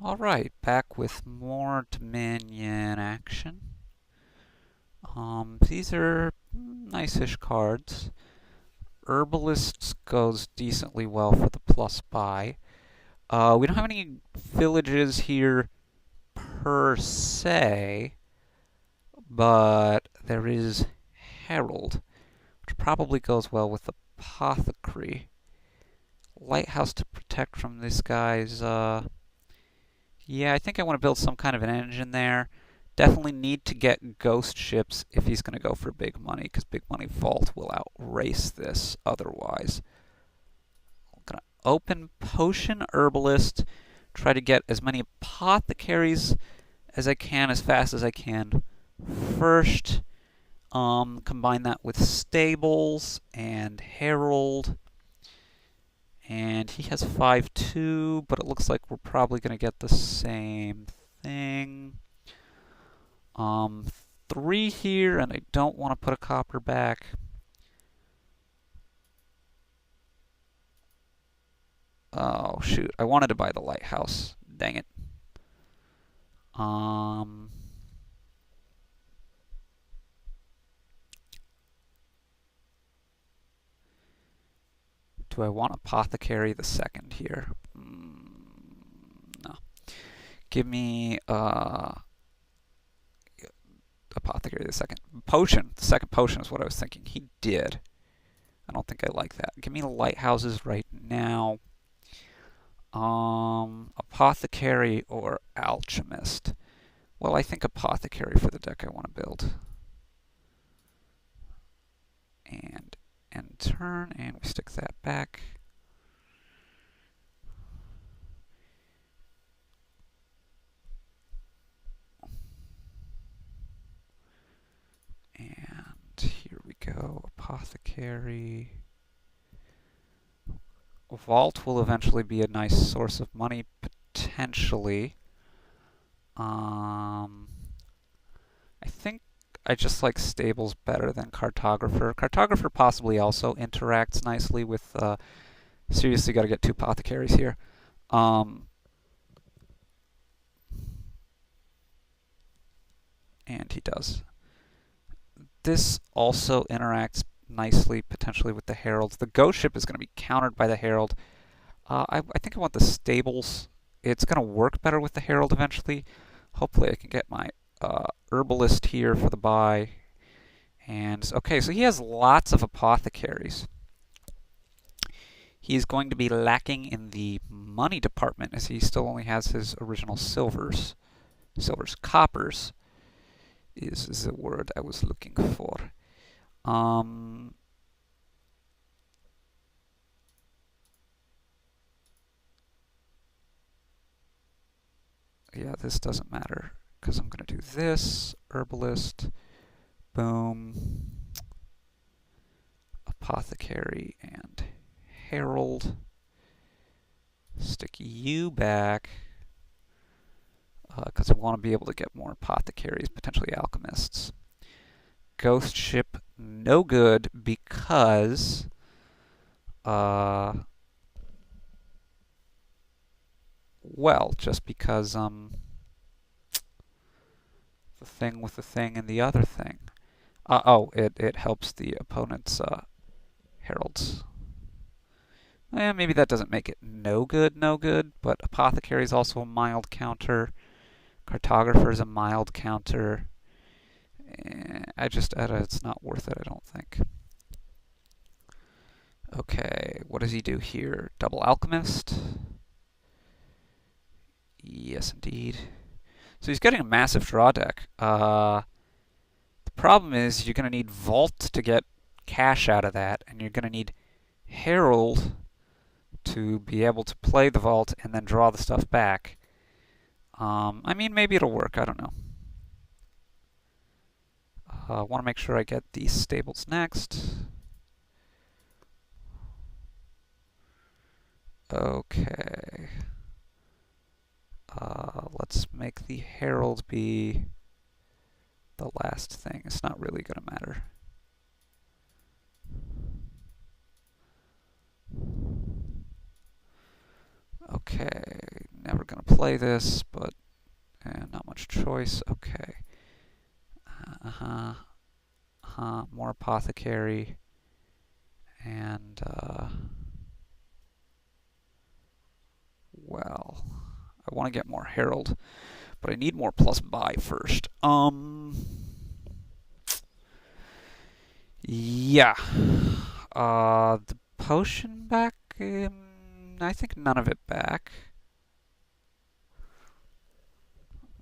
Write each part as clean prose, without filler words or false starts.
Alright, back with more Dominion action. These are nice-ish cards. Herbalists goes decently well for the plus buy. We don't have any villages here per se, but there is Herald, which probably goes well with Apothecary. Lighthouse to protect from these guys. Yeah, I think I want to build some kind of an engine there. Definitely need to get ghost ships if he's going to go for big money, because big money vault will outrace this otherwise. I'm going to open potion herbalist, try to get as many apothecaries as I can as fast as I can first. Combine that with stables and herald. And he has 5-2, but it looks like we're probably going to get the same thing. 3 here, and I don't want to put a copper back. Oh, shoot. I wanted to buy the lighthouse. Dang it. Do I want Apothecary the second here? No. Give me Apothecary the second. Potion. The second potion is what I was thinking. He did. I don't think I like that. Give me lighthouses right now. Apothecary or Alchemist? Well, I think Apothecary for the deck I want to build. And end turn, and we stick that back. And here we go, Apothecary. Vault will eventually be a nice source of money, potentially. I think I just like stables better than Cartographer. Cartographer possibly also interacts nicely with, seriously gotta get 2 apothecaries here. And he does. This also interacts nicely, potentially, with the heralds. The ghost ship is going to be countered by the herald. I think I want the stables. It's going to work better with the herald eventually. Hopefully I can get my herbalist here for the buy. And okay, so he has lots of apothecaries. He's going to be lacking in the money department, as he still only has his original silvers. Coppers is the word I was looking for. Yeah, this doesn't matter, because I'm going to do this, herbalist, boom, apothecary, and herald. Stick you back, because I want to be able to get more apothecaries, potentially alchemists. Ghost ship, no good, because well, just because the thing with the thing and the other thing. It helps the opponent's heralds. Maybe that doesn't make it no good, but Apothecary is also a mild counter. Cartographer is a mild counter. It's not worth it, I don't think. Okay, what does he do here? Double Alchemist? Yes, indeed. So he's getting a massive draw deck. The problem is you're going to need Vault to get cash out of that, and you're going to need Herald to be able to play the Vault and then draw the stuff back. I mean, maybe it'll work. I don't know. I want to make sure I get these stables next. Okay. Let's make the Herald be the last thing. It's not really going to matter. Okay, never gonna play this, but not much choice. Okay. More apothecary. And, well, I want to get more herald, but I need more plus buy first. Yeah. The potion back? I think none of it back.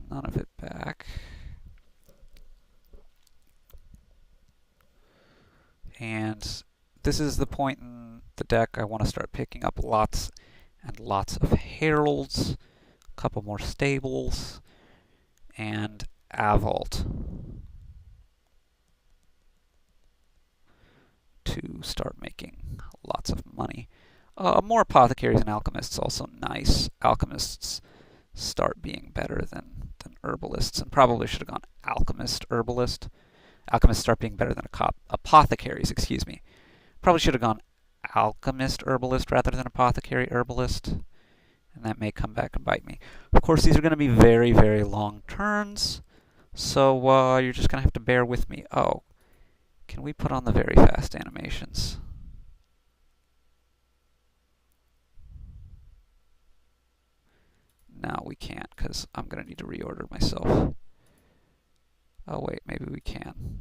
None of it back. And this is the point in the deck I want to start picking up lots and lots of heralds, a couple more stables, and Avolt to start making lots of money. More apothecaries and alchemists also nice. Alchemists start being better than herbalists, and probably should have gone alchemist herbalist. Alchemists start being better than apothecaries, excuse me. Probably should have gone alchemist herbalist rather than apothecary herbalist, and that may come back and bite me. Of course, these are going to be very, very long turns, so you're just going to have to bear with me. Oh, can we put on the very fast animations? No, we can't, because I'm going to need to reorder myself. Oh wait, maybe we can.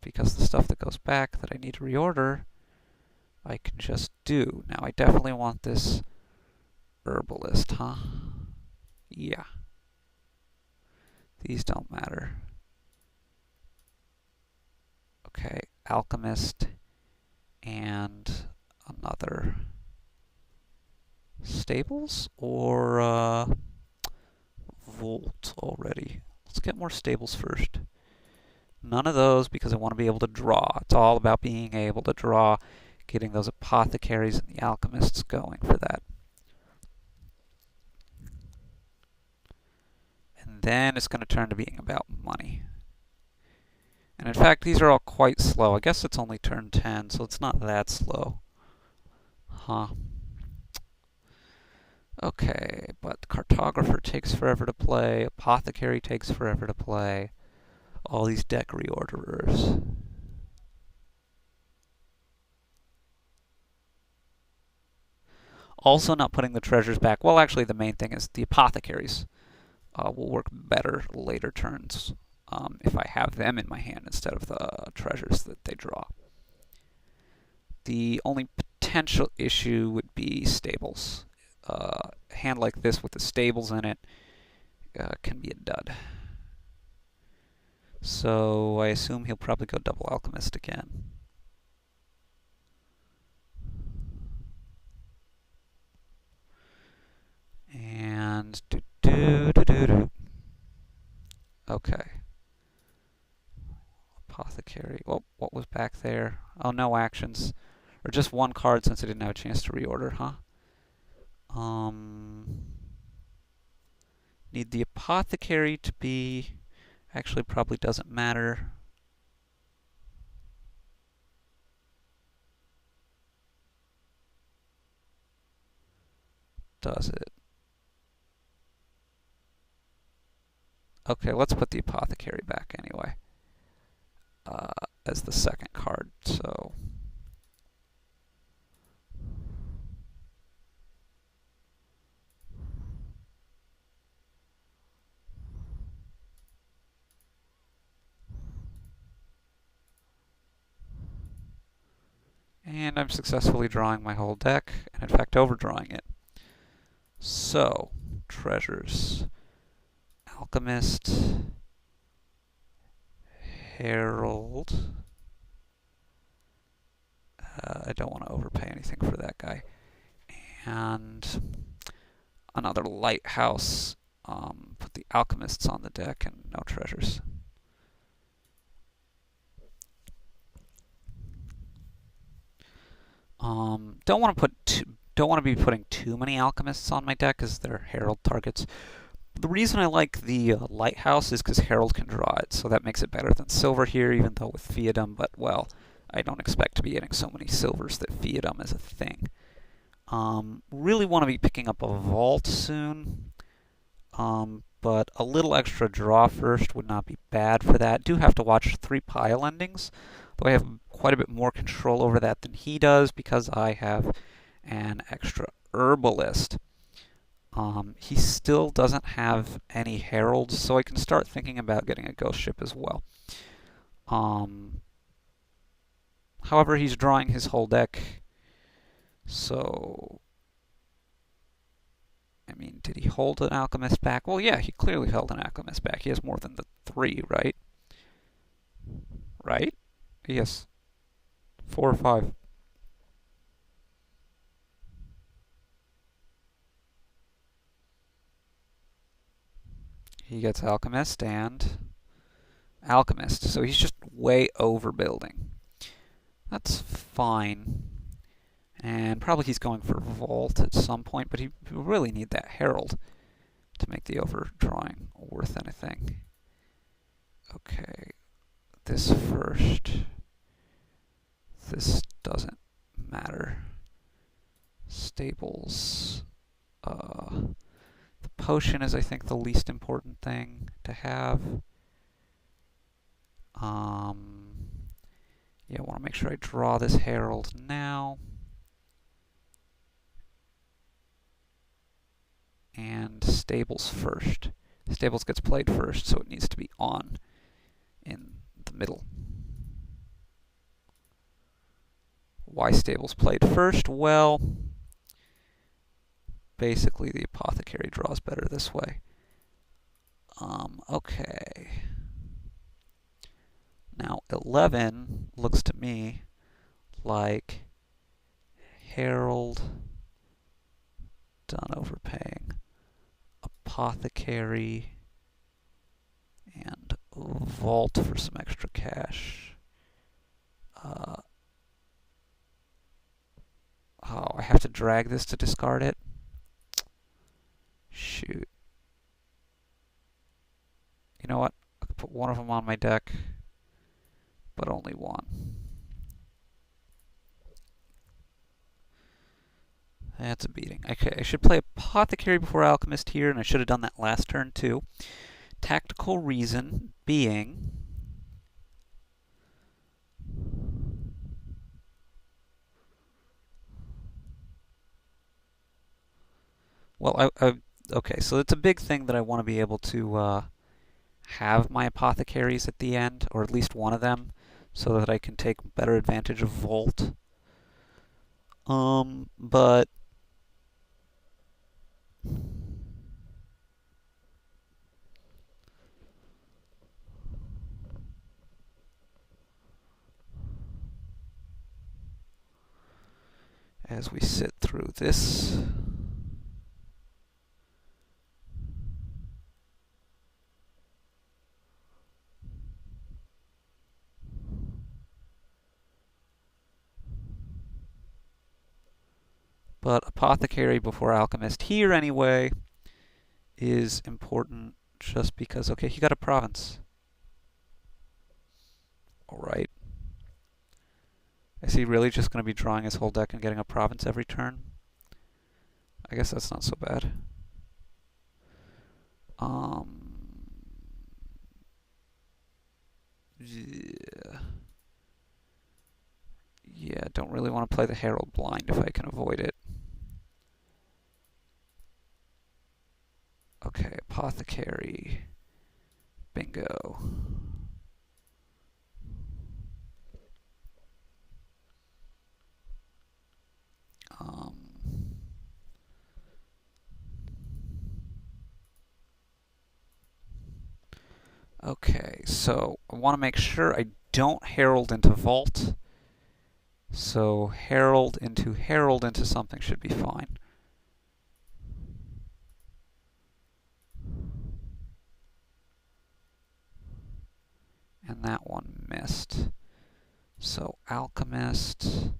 Because the stuff that goes back that I need to reorder, I can just do. Now I definitely want this herbalist, huh? Yeah. These don't matter. Okay, alchemist and another stables or Volt already. Let's get more stables first. None of those because I want to be able to draw. It's all about being able to draw, getting those apothecaries and the alchemists going for that. And then it's going to turn to being about money. And in fact, these are all quite slow. I guess it's only turn 10, so it's not that slow. Huh. Okay, but Cartographer takes forever to play, Apothecary takes forever to play, all these deck reorderers. Also not putting the treasures back. Well, actually the main thing is the Apothecaries will work better later turns if I have them in my hand instead of the treasures that they draw. The only potential issue would be stables. A hand like this with the stables in it can be a dud. So I assume he'll probably go double alchemist again. And okay. Apothecary. Well, what was back there? Oh, no actions. Or just one card since I didn't have a chance to reorder, huh? Need the Apothecary to be... Actually, probably doesn't matter. Does it? Okay, let's put the Apothecary back anyway. As the second card, so... And I'm successfully drawing my whole deck, and in fact overdrawing it. So, treasures. Alchemist. Herald. I don't want to overpay anything for that guy. And another lighthouse. Put the alchemists on the deck and no treasures. Don't want to be putting too many alchemists on my deck as they're herald targets. The reason I like the lighthouse is because herald can draw it, so that makes it better than silver here, even though with fiatdom, but well, I don't expect to be getting so many silvers that fiatdom is a thing. Really want to be picking up a vault soon. But a little extra draw first would not be bad for that. Do have to watch 3 pile endings, though I have quite a bit more control over that than he does because I have an extra herbalist. He still doesn't have any heralds, so I can start thinking about getting a ghost ship as well. However, he's drawing his whole deck, so I mean, did he hold an alchemist back? Well, yeah, he clearly held an alchemist back. He has more than the 3, right? Right? Yes. 4 or 5. He gets alchemist and alchemist, so he's just way overbuilding. That's fine. And probably he's going for vault at some point, but he really need that herald to make the overdrawing worth anything. Okay, this first. This doesn't matter. Stables. The potion is, I think, the least important thing to have. Yeah, I want to make sure I draw this herald now. And stables first. Stables gets played first, so it needs to be on in the middle. Why stables played first? Well, basically the apothecary draws better this way. Okay. Now 11 looks to me like herald, done overpaying, apothecary, and vault for some extra cash. Oh, I have to drag this to discard it? Shoot. You know what? I could put one of them on my deck, but only one. That's a beating. Okay, I should play Apothecary before Alchemist here, and I should have done that last turn too. Tactical reason being... Well, okay, so it's a big thing that I want to be able to have my apothecaries at the end, or at least one of them, so that I can take better advantage of Volt. But as we sit through this, but Apothecary before Alchemist here anyway is important just because, okay, he got a province. Alright. Is he really just going to be drawing his whole deck and getting a province every turn? I guess that's not so bad. Yeah. Yeah, don't really want to play the Herald blind if I can avoid it. Okay, Apothecary. Bingo. Okay, so I want to make sure I don't Herald into Vault. So Herald into something should be fine. And that one missed. So Alchemist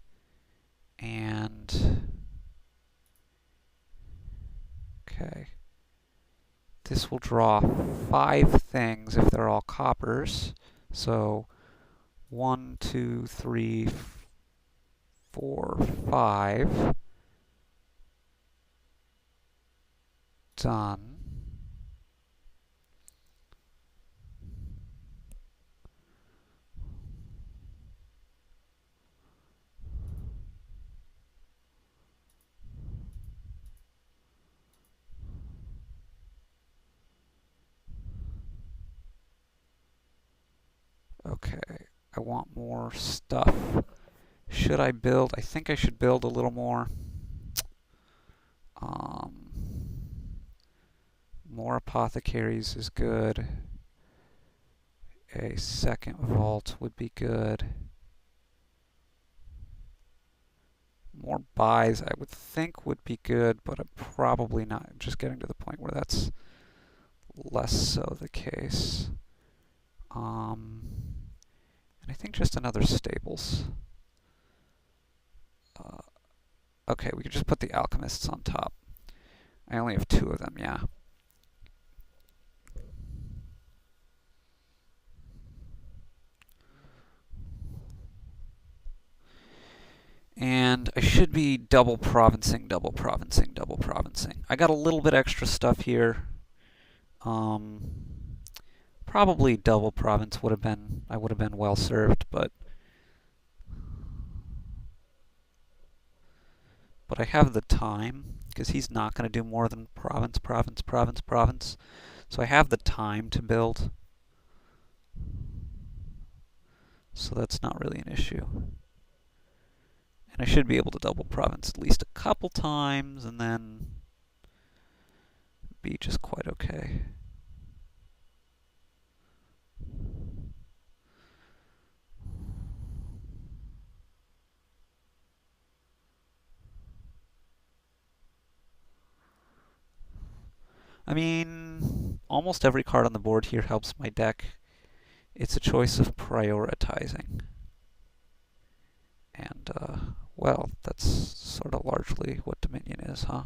and... Okay. This will draw 5 things if they're all coppers. So 1, 2, 3, 4, 5. done. Okay, I want more stuff. Should I build? I think I should build a little more. More apothecaries is good. A second vault would be good. More buys I would think would be good, but I'm probably not. Just getting to the point where that's less so the case. And I think just another stables. Okay, we could just put the alchemists on top. I only have 2 of them, yeah. And I should be double provincing, double provincing, double provincing. I got a little bit extra stuff here. Probably double province would have been, I would have been well served, but I have the time, because he's not going to do more than province, province, province, province. So I have the time to build. So that's not really an issue. And I should be able to double province at least a couple times, and then be just quite okay. I mean, almost every card on the board here helps my deck. It's a choice of prioritizing. And, well, that's sort of largely what Dominion is, huh?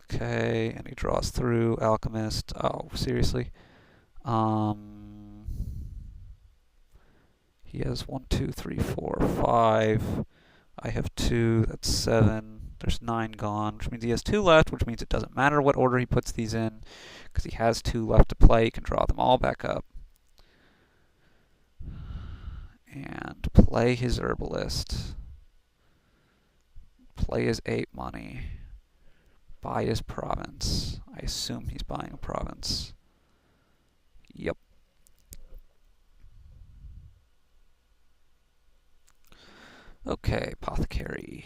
Okay, and he draws through Alchemist. Oh, seriously? He has 1, 2, 3, 4, 5. I have 2, that's 7. There's 9 gone, which means he has 2 left, which means it doesn't matter what order he puts these in, because he has 2 left to play. He can draw them all back up. And play his Herbalist. Play his 8 money. Buy his province. I assume he's buying a province. Yep. Okay, Apothecary.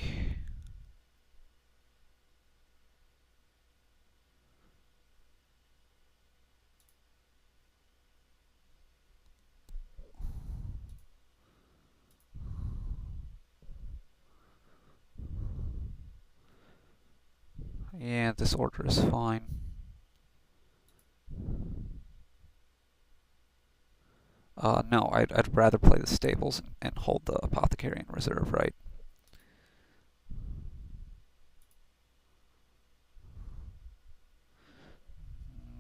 Yeah, this order is fine. No, I'd rather play the stables and hold the Apothecary in reserve, right?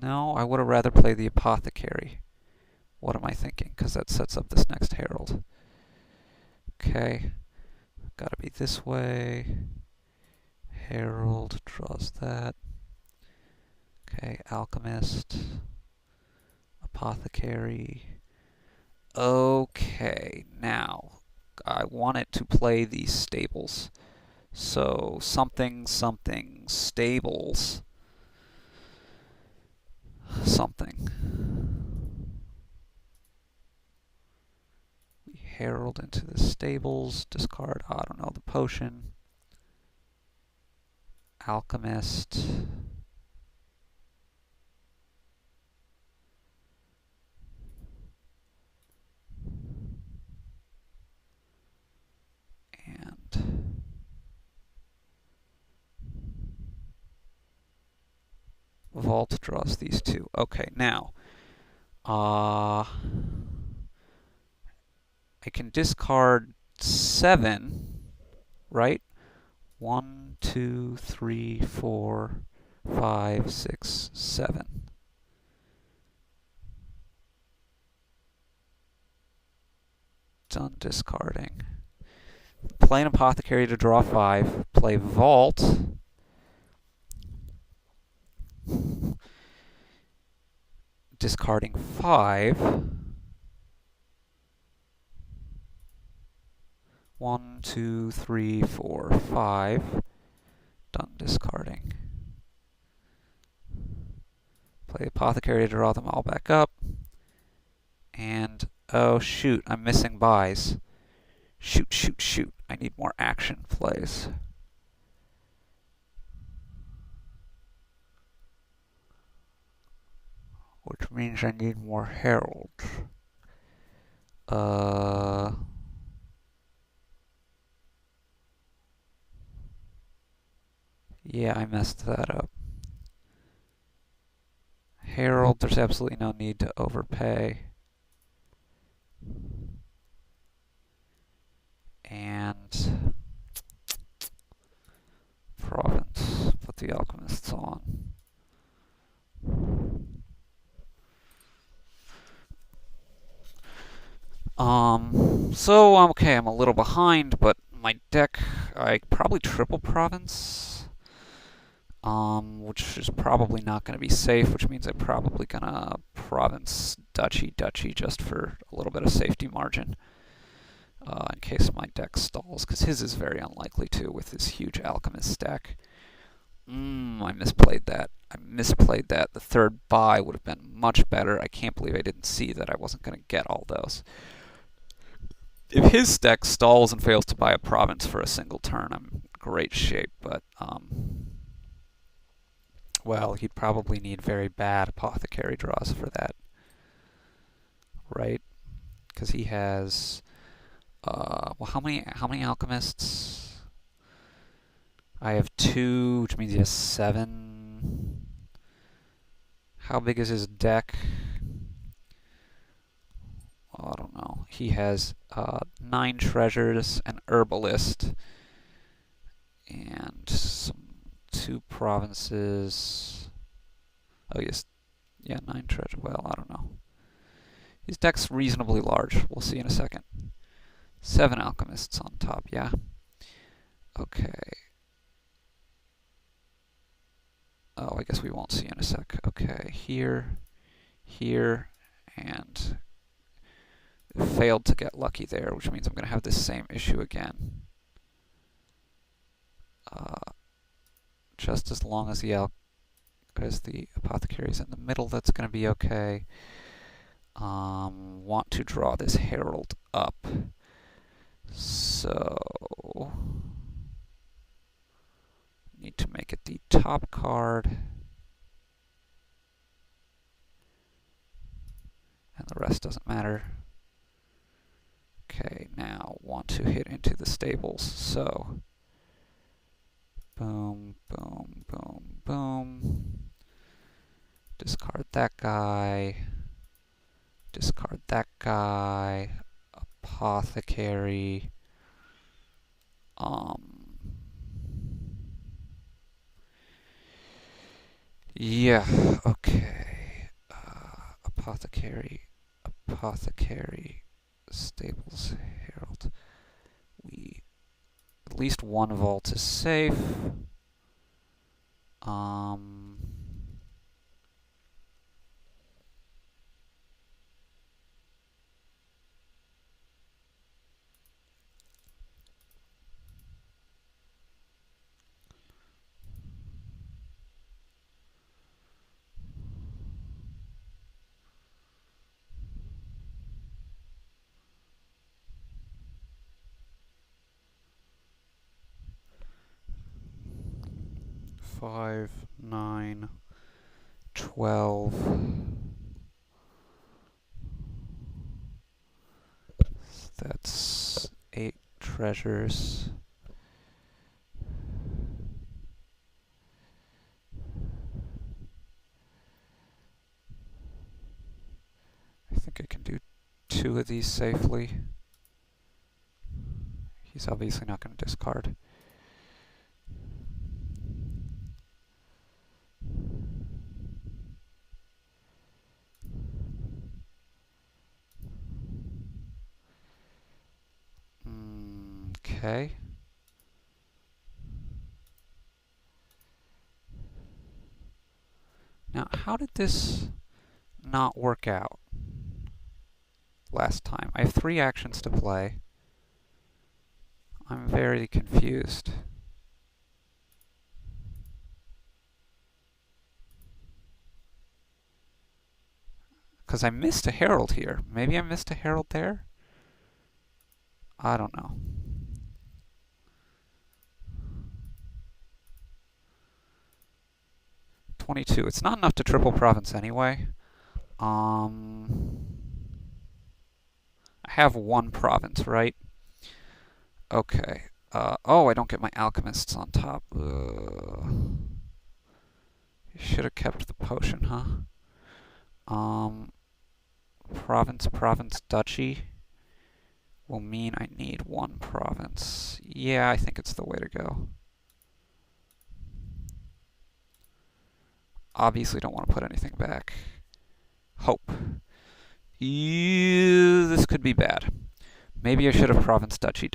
No, I would have rather play the Apothecary. What am I thinking? Because that sets up this next Herald. Okay, gotta be this way. Herald draws that. Okay, Alchemist. Apothecary. Okay, now I want it to play these stables. So something, something, stables, something. We herald into the stables, discard, I don't know, the potion. Alchemist. And Vault draws these 2. Okay, now I can discard 7, right? 1, 2, 3, 4, 5, 6, 7. Done discarding. play an Apothecary to draw 5, play Vault, discarding 5. 1, 2, 3, 4, 5. Done discarding. Play Apothecary to draw them all back up. And, oh shoot, I'm missing buys. Shoot, shoot, shoot. I need more action plays. Which means I need more heralds. Yeah, I messed that up. Herald, there's absolutely no need to overpay. And Province, put the Alchemists on. So, okay, I'm a little behind, but my deck, I probably triple Province, which is probably not going to be safe, which means I'm probably going to Province Duchy just for a little bit of safety margin, in case my deck stalls, because his is very unlikely to with his huge Alchemist stack. I misplayed that. The third buy would have been much better. I can't believe I didn't see that I wasn't going to get all those. If his deck stalls and fails to buy a province for a single turn, I'm in great shape, but, well, he'd probably need very bad Apothecary draws for that. Right? Because he has, well, how many Alchemists? I have 2, which means he has 7. How big is his deck? I don't know. He has 9 treasures, an herbalist, and some 2 provinces. Oh yes, yeah, 9 treasure. Well, I don't know. His deck's reasonably large. We'll see in a second. 7 alchemists on top. Yeah. Okay. Oh, I guess we won't see in a sec. Okay, here, and failed to get lucky there, which means I'm going to have this same issue again. Just as long as the Apothecary is in the middle, that's going to be okay. Want to draw this Herald up. So, need to make it the top card. And the rest doesn't matter. Okay, now want to hit into the stables. So, boom, boom, boom, boom. Discard that guy. Discard that guy. Apothecary. Yeah, okay. Apothecary. Stables, Herald. At least one vault is safe. 5, 9, 12. That's 8 treasures. I think I can do 2 of these safely. He's obviously not going to discard. Okay. How did this not work out last time? I have 3 actions to play. I'm very confused. Because I missed a herald here. Maybe I missed a herald there? I don't know. $22. It's not enough to triple province anyway. I have 1 province, right? Okay. Oh, I don't get my alchemists on top. Should have kept the potion, huh? Province, duchy will mean I need 1 province. Yeah, I think it's the way to go. Obviously don't want to put anything back. Hope. This could be bad. Maybe I should have province, duchy.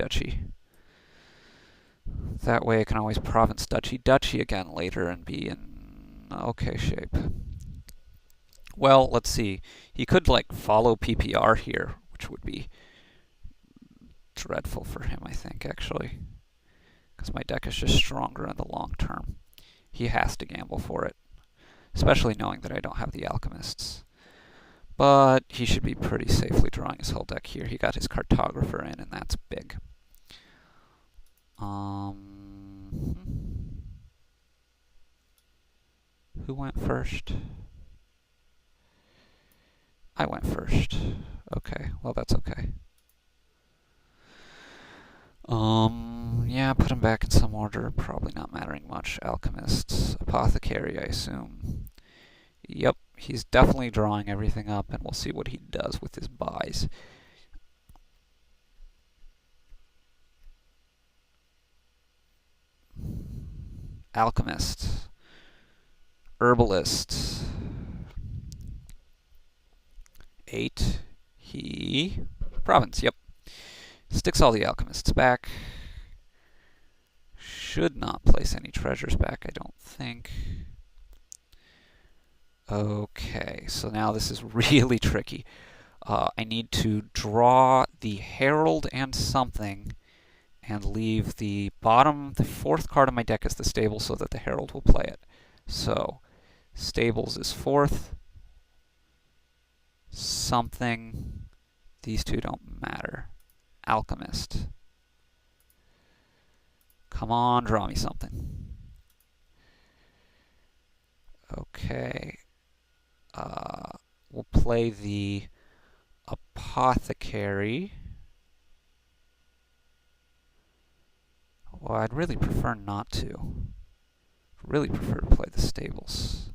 That way I can always province, duchy again later and be in okay shape. Well, let's see. He could, like, follow PPR here, which would be dreadful for him, I think, actually. Because my deck is just stronger in the long term. He has to gamble for it. Especially knowing that I don't have the alchemists. But he should be pretty safely drawing his whole deck here. He got his cartographer in, and that's big. Who went first? I went first. Okay, well that's okay. Yeah, put him back in some order. Probably not mattering much. Alchemists, apothecary, I assume. Yep, he's definitely drawing everything up, and we'll see what he does with his buys. Alchemist, herbalist. 8. He province. Yep. Sticks all the alchemists back. Should not place any treasures back, I don't think. Okay, so now this is really tricky. I need to draw the herald and something and leave the 4th card of my deck as the stable so that the herald will play it. So, stables is 4th. Something. These 2 don't matter. Alchemist. Come on, draw me something. Okay. We'll play the apothecary. Well, I'd really prefer not to. Really prefer to play the stables.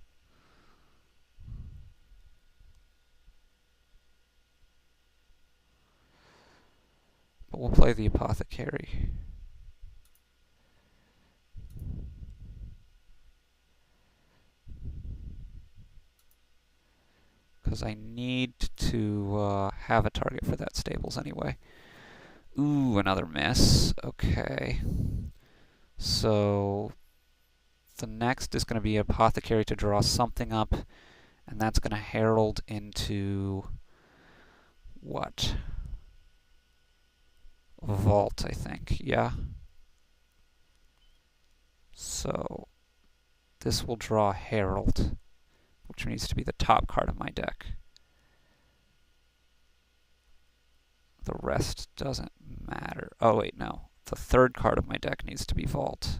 But we'll play the apothecary. Because I need to have a target for that stables anyway. Ooh, another miss. Okay. So the next is going to be apothecary to draw something up, and that's going to herald into what? Vault, I think. Yeah. So this will draw herald, which needs to be the top card of my deck. The rest doesn't matter. Oh, wait, no. The 3rd card of my deck needs to be vault.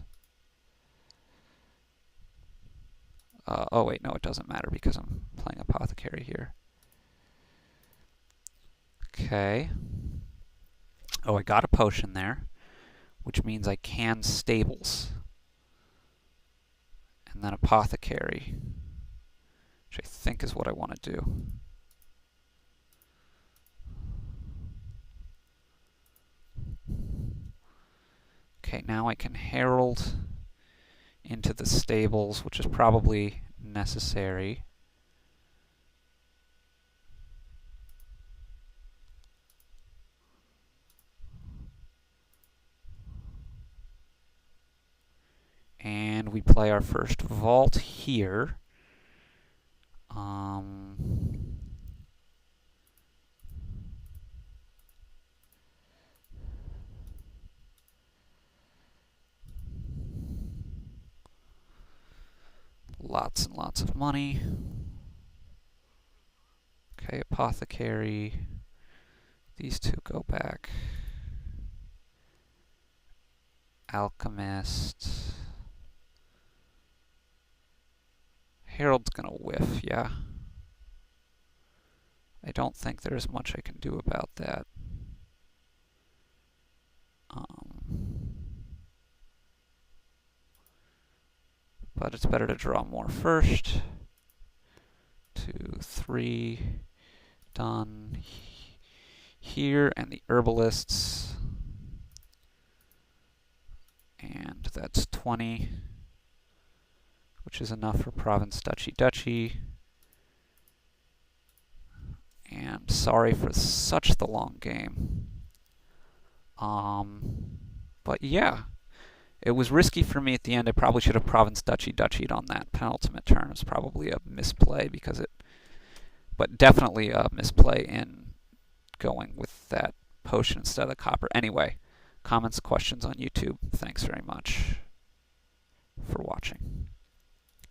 Oh, wait, no, it doesn't matter because I'm playing apothecary here. Okay. Oh, I got a potion there, which means I can stables. And then apothecary, which I think is what I want to do. Okay, now I can herald into the stables, which is probably necessary. And we play our first vault here. Um, lots and lots of money. Okay, apothecary. These two go back. Alchemist. Harold's gonna whiff, yeah. I don't think there's much I can do about that. But it's better to draw more first. 2, 3, done here, and the herbalists. And that's 20, which is enough for province, duchy, duchy. And sorry for such the long game. But yeah, it was risky for me at the end. I probably should have province, duchy, duchied on that penultimate turn. It was probably a misplay but definitely a misplay in going with that potion instead of the copper. Anyway, comments, questions on YouTube. Thanks very much for watching.